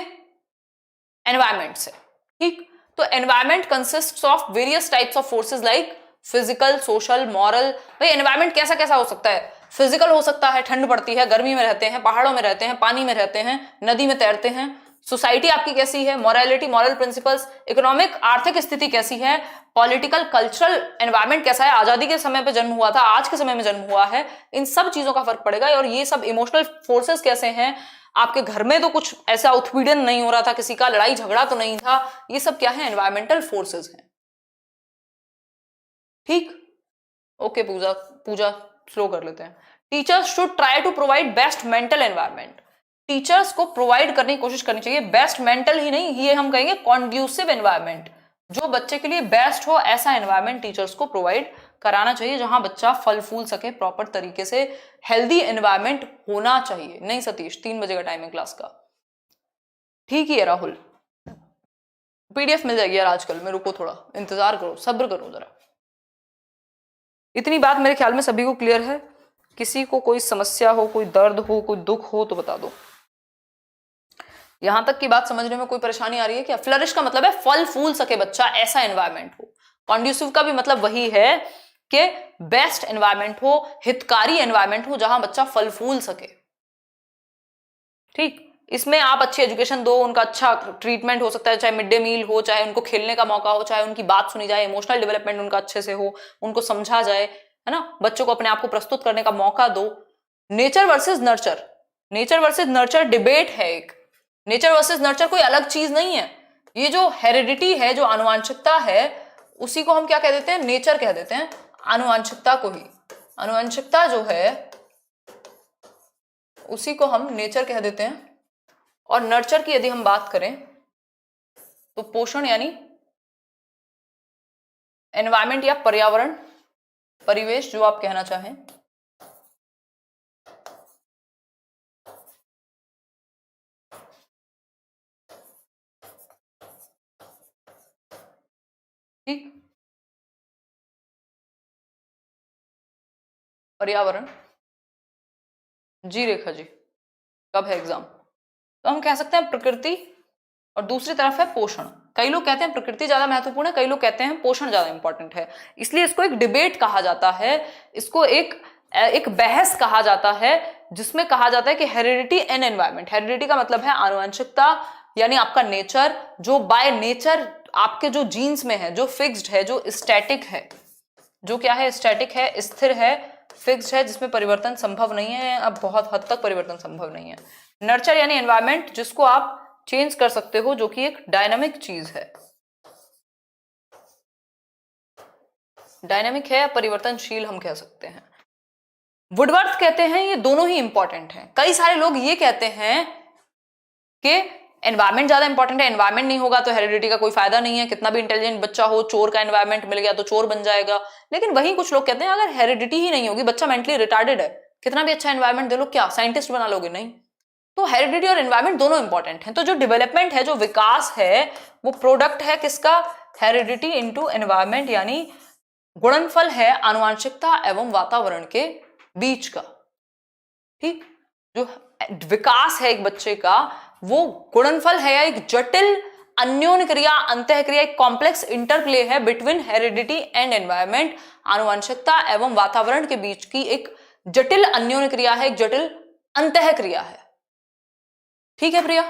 [SPEAKER 2] एनवायरमेंट से। ठीक, तो environment consists of various types of forces like physical, social, moral. भाई एनवायरमेंट कैसा कैसा हो सकता है, फिजिकल हो सकता है, ठंड पड़ती है, गर्मी में रहते हैं, पहाड़ों में रहते हैं, पानी में रहते हैं, नदी में तैरते हैं। सोसाइटी आपकी कैसी है, मॉरलिटी, मॉरल प्रिंसिपल्स, इकोनॉमिक आर्थिक स्थिति कैसी है, पॉलिटिकल कल्चरल एनवायरमेंट कैसा है, आजादी के समय पे जन्म हुआ था, आज के समय में जन्म हुआ है, इन सब चीजों का फर्क पड़ेगा। और ये सब इमोशनल फोर्सेस कैसे हैं, आपके घर में तो कुछ ऐसा उत्पीड़न नहीं हो रहा था, किसी का लड़ाई झगड़ा तो नहीं था, ये सब क्या है, एनवायरमेंटल फोर्सेस हैं। ठीक, ओके पूजा स्लो कर लेते हैं। Teachers should try to provide best mental environment. Teachers को प्रोवाइड करने की कोशिश करनी चाहिए, बेस्ट मेंटल ही नहीं, ये हम कहेंगे कॉन्ड्यूसिव एनवायरनमेंट, जो बच्चे के लिए बेस्ट हो ऐसा एनवायरनमेंट टीचर्स को प्रोवाइड कराना चाहिए, जहां बच्चा फल फूल सके प्रॉपर तरीके से। हेल्दी एनवायरनमेंट होना चाहिए। नहीं सतीश, 3 बजे का टाइम है क्लास का। ठीक ही है राहुल, पीडीएफ मिल जाएगी यार आजकल में, रुको थोड़ा इंतजार करो, सब्र करो जरा। इतनी बात मेरे ख्याल में सभी को क्लियर है। किसी को कोई समस्या हो, कोई दर्द हो, कोई दुख हो तो बता दो। यहां तक की बात समझने में कोई परेशानी आ रही है क्या? फ्लरिश का मतलब है फल फूल सके बच्चा, ऐसा एनवायरमेंट हो। कॉन्ड्यूसिव का भी मतलब वही है कि बेस्ट एनवायरमेंट हो, हितकारी एनवायरमेंट हो जहां बच्चा फल फूल सके। ठीक, इसमें आप अच्छी एजुकेशन दो, उनका अच्छा ट्रीटमेंट हो सकता है, चाहे मिड डे मील हो, चाहे उनको खेलने का मौका हो, चाहे उनकी बात सुनी जाए, इमोशनल डेवलपमेंट उनका अच्छे से हो, उनको समझा जाए, है ना, बच्चों को अपने आप को प्रस्तुत करने का मौका दो। Nature versus nurture, nature versus nurture debate है एक। नेचर वर्सेस नर्चर कोई अलग चीज नहीं है। ये जो हेरिडिटी है, जो आनुवंशिकता है, उसी को हम क्या कह देते हैं? नेचर कह देते हैं, आनुवंशिकता को ही। आनुवंशिकता जो है उसी को हम नेचर कह देते हैं। और नर्चर की यदि हम बात करें तो पोषण यानी एनवायरमेंट या पर्यावरण, परिवेश, जो आप कहना चाहें। ठीक, पर्यावरण। जी रेखा जी, कब है एग्जाम? तो हम कह सकते हैं प्रकृति, और दूसरी तरफ है पोषण। कई लोग कहते हैं प्रकृति ज्यादा महत्वपूर्ण है, कई लोग कहते हैं पोषण ज्यादा इंपॉर्टेंट है। इसलिए इसको एक डिबेट कहा जाता है, इसको एक बहस कहा जाता है, जिसमें कहा जाता है कि हेरिडिटी एंड एनवायरमेंट। हेरिडिटी का मतलब है आनुवंशिकता, यानी आपका नेचर, जो बाय नेचर आपके जो जीन्स में है, जो फिक्स्ड है, जो स्टैटिक है, जो क्या है? स्टैटिक है, स्थिर है, फिक्स्ड है, जिसमें परिवर्तन संभव नहीं है, अब बहुत हद तक परिवर्तन संभव नहीं है। नर्चर यानी एनवायरमेंट, जिसको आप चेंज कर सकते हो, जो कि एक डायनामिक चीज है, डायनामिक है, परिवर्तनशील हम कह सकते हैं। वुडवर्थ कहते हैं ये दोनों ही इंपॉर्टेंट हैं। कई सारे लोग ये कहते हैं कि एनवायरमेंट ज्यादा इंपॉर्टेंट है, एनवायरमेंट नहीं होगा तो हेरिडिटी का कोई फायदा नहीं है, कितना भी इंटेलिजेंट बच्चा हो, चोर का एनवायरमेंट मिल गया तो चोर बन जाएगा। लेकिन वहीं कुछ लोग कहते हैं अगर हेरिडिटी ही नहीं होगी, बच्चा मेंटली रिटार्डेड है, कितना भी अच्छा एनवायरमेंट दे लो, क्या साइंटिस्ट बना लोगे? नहीं। तो हेरिडिटी और एनवायरमेंट दोनों इंपॉर्टेंट हैं। तो जो डेवलपमेंट है, जो विकास है, वो प्रोडक्ट है किसका? हेरिडिटी इंटू एनवायरमेंट, यानी गुणनफल है आनुवंशिकता एवं वातावरण के बीच का। ठीक, जो विकास है एक बच्चे का, वो गुणनफल है या एक जटिल अन्योन्य क्रिया, अंतः क्रिया, एक कॉम्प्लेक्स इंटरप्ले है बिटवीन हेरिडिटी एंड एनवायरमेंट, आनुवंशिकता एवं वातावरण के बीच की एक जटिल अन्योन्य क्रिया है, एक जटिल अंतः क्रिया है। ठीक है प्रिया?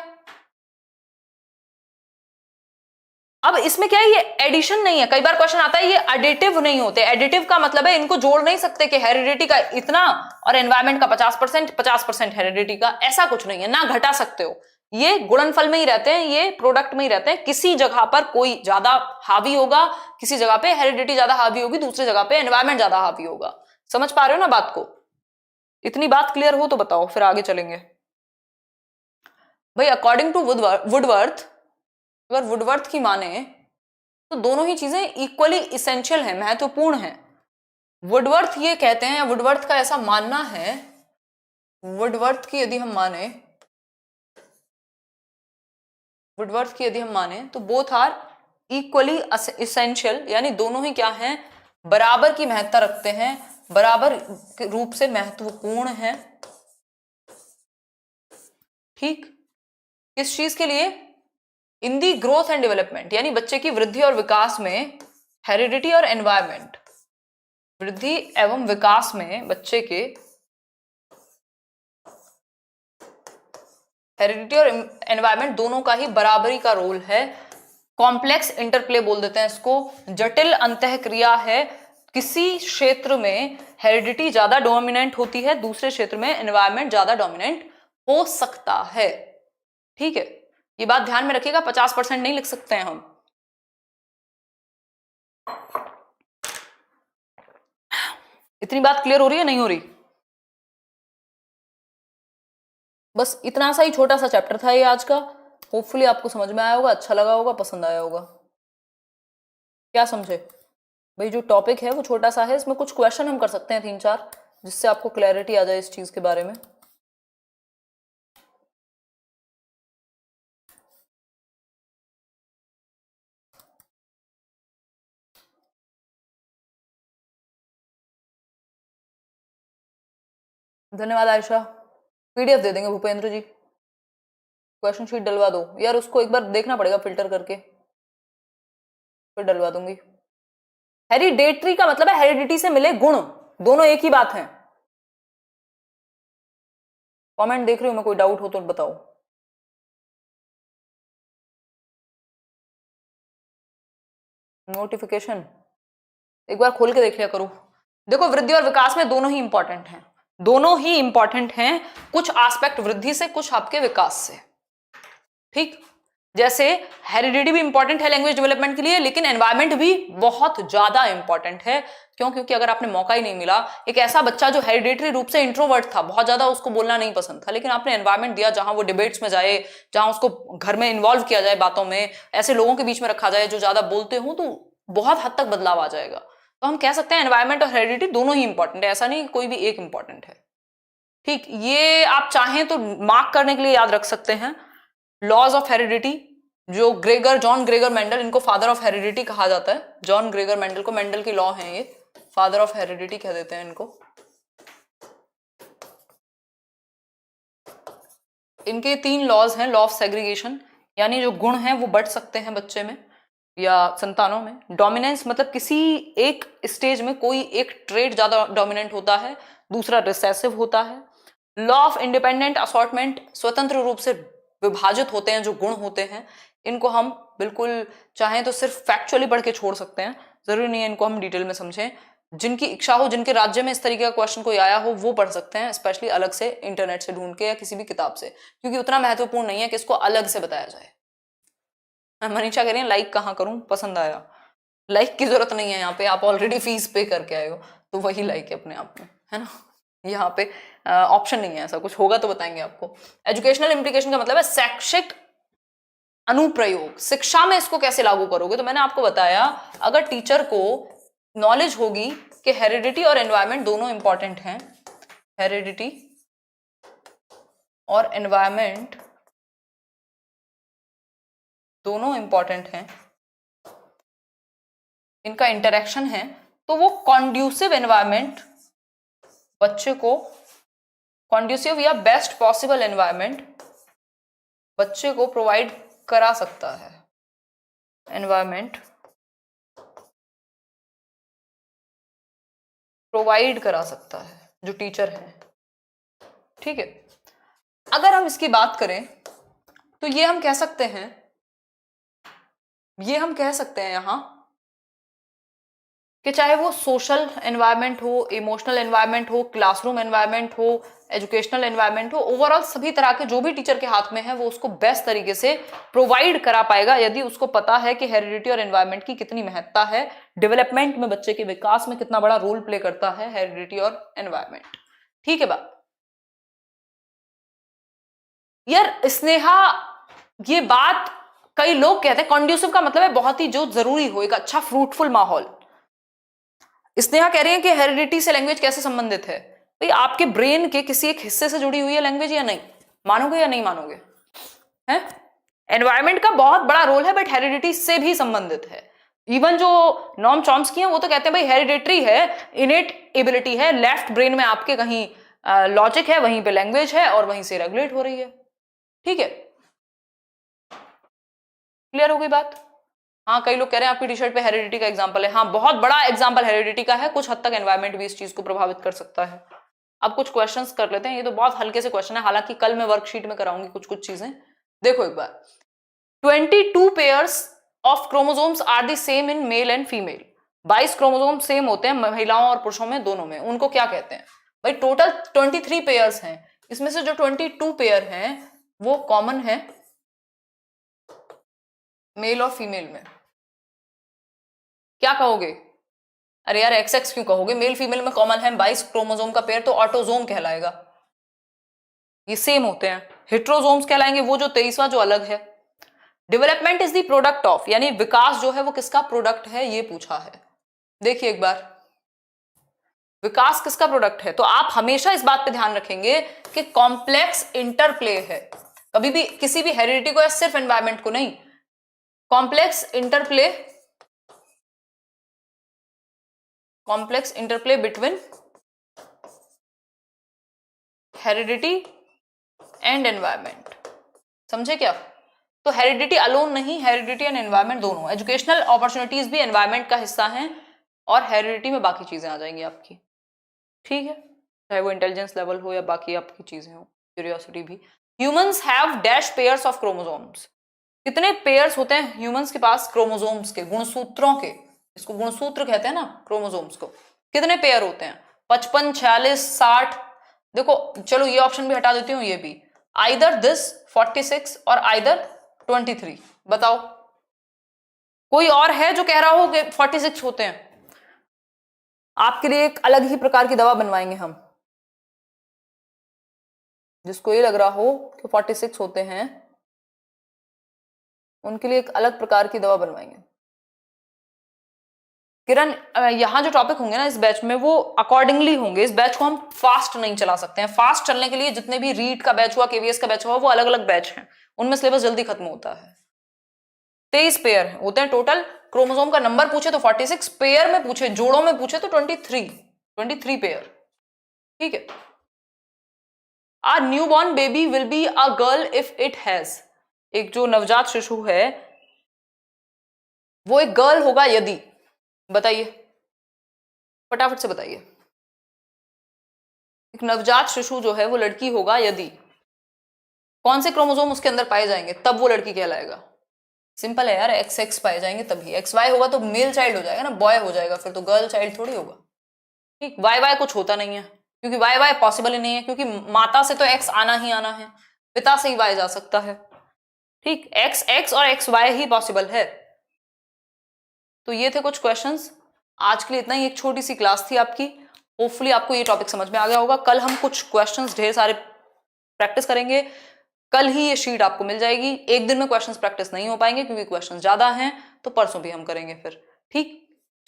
[SPEAKER 2] अब इसमें क्या है, ये एडिशन नहीं है। कई बार क्वेश्चन आता है ये एडिटिव नहीं होते। एडिटिव का मतलब है इनको जोड़ नहीं सकते कि हेरिडिटी का इतना और एनवायरमेंट का 50% हेरिडिटी का, ऐसा कुछ नहीं है, ना घटा सकते हो। ये गुणनफल में ही रहते हैं, ये प्रोडक्ट में ही रहते हैं। किसी जगह पर कोई ज्यादा हावी होगा, किसी जगह पे हेरिडिटी ज्यादा हावी होगी, दूसरी जगह पे एनवायरमेंट ज्यादा हावी होगा। समझ पा रहे हो ना बात को? इतनी बात क्लियर हो तो बताओ, फिर आगे चलेंगे। भाई अकॉर्डिंग टू वुडवर्थ, अगर वुडवर्थ की माने तो दोनों ही चीजें इक्वली इसेंशियल हैं, महत्वपूर्ण हैं। वुडवर्थ ये कहते हैं, या वुडवर्थ का ऐसा मानना है, वुडवर्थ की यदि हम माने, वुडवर्थ की यदि हम माने तो बोथ आर इक्वली इसेंशियल, यानी दोनों ही क्या हैं? बराबर की महत्ता रखते हैं, बराबर रूप से महत्वपूर्ण है। ठीक, किस चीज के लिए? इन दी ग्रोथ एंड डेवलपमेंट, यानी बच्चे की वृद्धि और विकास में हेरिडिटी और एनवायरमेंट, वृद्धि एवं विकास में बच्चे के हेरिडिटी और एनवायरमेंट दोनों का ही बराबरी का रोल है। कॉम्प्लेक्स इंटरप्ले बोल देते हैं इसको, जटिल अंतः क्रिया है। किसी क्षेत्र में हेरिडिटी ज्यादा डोमिनेंट होती है, दूसरे क्षेत्र में एनवायरमेंट ज्यादा डोमिनेंट हो सकता है। ठीक है, ये बात ध्यान में रखिएगा, 50% नहीं लिख सकते हैं हम। इतनी बात क्लियर हो रही है, नहीं हो रही? बस इतना सा ही छोटा सा चैप्टर था ये आज का। होपफुली आपको समझ में आया होगा, अच्छा लगा होगा, पसंद आया होगा। क्या समझे भाई? जो टॉपिक है वो छोटा सा है, इसमें कुछ क्वेश्चन हम कर सकते हैं 3-4, जिससे आपको क्लैरिटी आ जाए इस चीज के बारे में। धन्यवाद आयशा। पीडीएफ दे देंगे भूपेंद्र जी। क्वेश्चन शीट डलवा दो यार, उसको एक बार देखना पड़ेगा फिल्टर करके, फिर डलवा दूंगी। हेरिडेटरी का मतलब है हेरिडिटी से मिले गुण, दोनों एक ही बात है। कमेंट देख रही हूं मैं, कोई डाउट हो तो बताओ। नोटिफिकेशन एक बार खोल के देख लिया करो। देखो वृद्धि और विकास में दोनों ही इंपॉर्टेंट हैं, दोनों ही इंपॉर्टेंट हैं, कुछ एस्पेक्ट वृद्धि से, कुछ आपके विकास से। ठीक, जैसे हेरिडिटी भी इंपॉर्टेंट है लैंग्वेज डेवलपमेंट के लिए, लेकिन एनवायरमेंट भी बहुत ज्यादा इंपॉर्टेंट है। क्यों? क्योंकि अगर आपने मौका ही नहीं मिला, एक ऐसा बच्चा जो हेरिडिटरी रूप से इंट्रोवर्ट था, बहुत ज्यादा उसको बोलना नहीं पसंद था, लेकिन आपने एनवायरमेंट दिया जहां वो डिबेट्स में जाए, जहां उसको घर में इन्वॉल्व किया जाए, बातों में ऐसे लोगों के बीच में रखा जाए जो ज्यादा बोलते हो, तो बहुत हद तक बदलाव आ जाएगा। तो हम कह सकते हैं एनवायरमेंट और हेरिडिटी दोनों ही इंपॉर्टेंट है, ऐसा नहीं कोई भी एक इंपॉर्टेंट है। ठीक, ये आप चाहें तो मार्क करने के लिए याद रख सकते हैं। लॉज ऑफ हेरिडिटी, जो जॉन ग्रेगर मेंडल, इनको फादर ऑफ हेरिडिटी कहा जाता है। जॉन ग्रेगर मेंडल को, मेंडल की लॉ है ये, फादर ऑफ हेरिडिटी कह देते हैं इनको। इनके 3 लॉज हैं। लॉ ऑफ सेग्रीगेशन, यानी जो गुण हैं वो बढ़ सकते हैं बच्चे में या संतानों में। डोमिनेंस, मतलब किसी एक स्टेज में कोई एक ट्रेड ज्यादा डोमिनेंट होता है, दूसरा रिसेसिव होता है। लॉ ऑफ इंडिपेंडेंट असॉर्टमेंट, स्वतंत्र रूप से विभाजित होते हैं जो गुण होते हैं, इनको हम बिल्कुल चाहें तो सिर्फ फैक्चुअली पढ़ के छोड़ सकते हैं, जरूरी नहीं है इनको हम डिटेल में समझें। जिनकी इच्छा हो, जिनके राज्य में इस तरीके का क्वेश्चन कोई आया हो, वो पढ़ सकते हैं, स्पेशली अलग से इंटरनेट से ढूंढ के या किसी भी किताब से, क्योंकि उतना महत्वपूर्ण नहीं है कि इसको अलग से बताया जाए। मनीषा कह रही है लाइक कहाँ करूं, पसंद आया। लाइक की जरूरत नहीं है यहाँ पे, आप ऑलरेडी फीस पे करके आए हो, तो वही लाइक है अपने आप में, है ना। यहाँ पे ऑप्शन नहीं है, ऐसा कुछ होगा तो बताएंगे आपको। एजुकेशनल इम्प्लीकेशन का मतलब है शैक्षिक अनुप्रयोग, शिक्षा में इसको कैसे लागू करोगे। तो मैंने आपको बताया, अगर टीचर को नॉलेज होगी कि हेरिडिटी और एनवायरमेंट दोनों इंपॉर्टेंट हैं, हेरिडिटी और एनवायरमेंट दोनों इंपॉर्टेंट हैं, इनका इंटरेक्शन है, तो वो कॉन्ड्यूसिव एनवायरमेंट बच्चे को, कॉन्ड्यूसिव या बेस्ट पॉसिबल एनवायरमेंट बच्चे को प्रोवाइड करा सकता है। एनवायरमेंट प्रोवाइड करा सकता है जो टीचर है। ठीक है, अगर हम इसकी बात करें तो ये हम कह सकते हैं, यहां कि चाहे वो सोशल एनवायरनमेंट हो, इमोशनल एनवायरनमेंट हो, क्लासरूम एनवायरनमेंट हो, एजुकेशनल एनवायरनमेंट हो, ओवरऑल सभी तरह के जो भी टीचर के हाथ में है वो उसको बेस्ट तरीके से प्रोवाइड करा पाएगा, यदि उसको पता है कि हेरिडिटी और एनवायरनमेंट की कितनी महत्ता है, डेवलपमेंट में, बच्चे के विकास में कितना बड़ा रोल प्ले करता है हेरिडिटी और एनवायरनमेंट। ठीक है बात। यार स्नेहा, ये बात कई लोग कहते हैं, कॉन्ड्यूसिव का मतलब है बहुत ही जो जरूरी हो, एक अच्छा फ्रूटफुल माहौल। स्नेहा कह रही है कि हेरिडिटी से लैंग्वेज कैसे संबंधित है। भाई आपके ब्रेन के किसी एक हिस्से से जुड़ी हुई है लैंग्वेज या नहीं, मानोगे या नहीं मानोगे? है, एनवायरमेंट का बहुत बड़ा रोल है, बट हेरिडिटी से भी संबंधित है। इवन जो नॉर्म चॉम्स्की हैं वो तो कहते हैं भाई हेरिडिटरी है, इनेट एबिलिटी है, लेफ्ट ब्रेन में आपके कहीं लॉजिक है, वहीं पे लैंग्वेज है और वहीं से रेगुलेट हो रही है। ठीक है, क्लियर हो गई बात? हाँ, कई लोग कह रहे हैं आपकी टी शर्ट पे हेरिडिटी का एग्जांपल है। हाँ, बहुत बड़ा एग्जांपल हेरिडिटी का है, कुछ हद तक एनवायरमेंट भी इस चीज को प्रभावित कर सकता है। अब कुछ क्वेश्चंस कर लेते हैं, ये तो बहुत हल्के से क्वेश्चन है, हालांकि कल मैं वर्कशीट में कराऊंगी कुछ कुछ चीजें। देखो एक बार, 22 pairs of chromosomes are the same in male and female. 22 chromosome same होते हैं महिलाओं और पुरुषों में, दोनों में, उनको क्या कहते हैं? भाई टोटल 23 पेयर्स हैं, इसमें से जो 22 पेयर हैं वो कॉमन है मेल और फीमेल में। क्या कहोगे? अरे यार एक्स एक्स क्यों कहोगे, मेल फीमेल में कॉमन है 22 क्रोमोसोम का पेयर, तो ऑटोजोम कहलाएगा, ये सेम होते हैं। हेट्रोजोम्स कहलाएंगे वो जो 23वां जो अलग है। Development is the product of, यानी विकास जो है वो किसका प्रोडक्ट है, ये पूछा है। देखिए एक बार, विकास किसका प्रोडक्ट है, तो आप हमेशा इस बात पे ध्यान रखेंगे कि कॉम्प्लेक्स इंटरप्ले है, कभी भी किसी भी हेरिडिटी को या सिर्फ एनवायरमेंट को नहीं, complex interplay between heredity and environment. समझे क्या? तो हेरिडिटी अलोन नहीं, हेरिडिटी एंड एनवायरमेंट दोनों, एजुकेशनल अपॉर्चुनिटीज भी एनवायरमेंट का हिस्सा हैं और हेरिडिटी में बाकी चीजें आ जाएंगी आपकी, ठीक है, चाहे वो इंटेलिजेंस लेवल हो या बाकी आपकी चीजें हो, क्यूरियोसिटी भी। Humans have dash pairs of chromosomes, कितने पेयर्स होते हैं ह्यूमंस के पास क्रोमोसोम्स के, गुणसूत्रों के, इसको गुणसूत्र कहते हैं ना क्रोमोसोम्स को, कितने पेयर होते हैं? 55, 46, 60। देखो चलो ये ऑप्शन भी हटा देती हूँ, ये भी, आइदर दिस 46 और आइदर 23, बताओ कोई और है जो कह रहा हो कि 46 होते हैं? आपके लिए एक अलग ही प्रकार की दवा बनवाएंगे हम, जिसको ये लग रहा हो कि 46 होते हैं उनके लिए एक अलग प्रकार की दवा बनवाएंगे। किरण, यहाँ जो टॉपिक होंगे ना इस बैच में वो अकॉर्डिंगली होंगे, इस बैच को हम फास्ट नहीं चला सकते हैं। फास्ट चलने के लिए जितने भी रीट का बैच हुआ, केवीएस का बैच हुआ, वो अलग अलग बैच हैं, उनमें सिलेबस जल्दी खत्म होता है। 23 पेयर होते हैं टोटल, क्रोमोसोम का नंबर पूछे तो 46, पेयर में पूछे, जोड़ों में पूछे तो 23 पेयर, ठीक है। A newborn baby will be a girl if it has, एक जो नवजात शिशु है वो एक गर्ल होगा यदि, बताइए फटाफट से बताइए, एक नवजात शिशु जो है वो लड़की होगा यदि कौन से क्रोमोसोम उसके अंदर पाए जाएंगे, तब वो लड़की कहलाएगा। सिंपल है यार, XX पाए जाएंगे तभी, XY होगा तो मेल चाइल्ड हो जाएगा ना, बॉय हो जाएगा, फिर तो गर्ल चाइल्ड थोड़ी होगा, ठीक। YY कुछ होता नहीं है, क्योंकि YY पॉसिबल ही नहीं है, क्योंकि माता से तो X आना ही आना है, पिता से ही Y जा सकता है, ठीक। XX और XY ही पॉसिबल है। तो ये थे कुछ क्वेश्चंस, आज के लिए इतना ही, एक छोटी सी क्लास थी आपकी, होपफुली आपको ये टॉपिक समझ में आ गया होगा। कल हम कुछ क्वेश्चंस ढेर सारे प्रैक्टिस करेंगे, कल ही ये शीट आपको मिल जाएगी। एक दिन में क्वेश्चंस प्रैक्टिस नहीं हो पाएंगे क्योंकि क्वेश्चंस ज्यादा हैं, तो परसों भी हम करेंगे फिर, ठीक।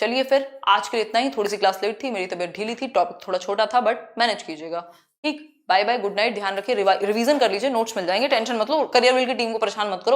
[SPEAKER 2] चलिए फिर आज के लिए इतना ही, थोड़ी सी क्लास लेट थी, मेरी तबीयत ढीली थी, टॉपिक थोड़ा छोटा था, बट मैनेज कीजिएगा, ठीक। बाय बाय, गुड नाइट, ध्यान रखिए, रिवीजन कर लीजिए, नोट्स मिल जाएंगे, टेंशन मत लो, करियर विल की टीम को परेशान मत करो।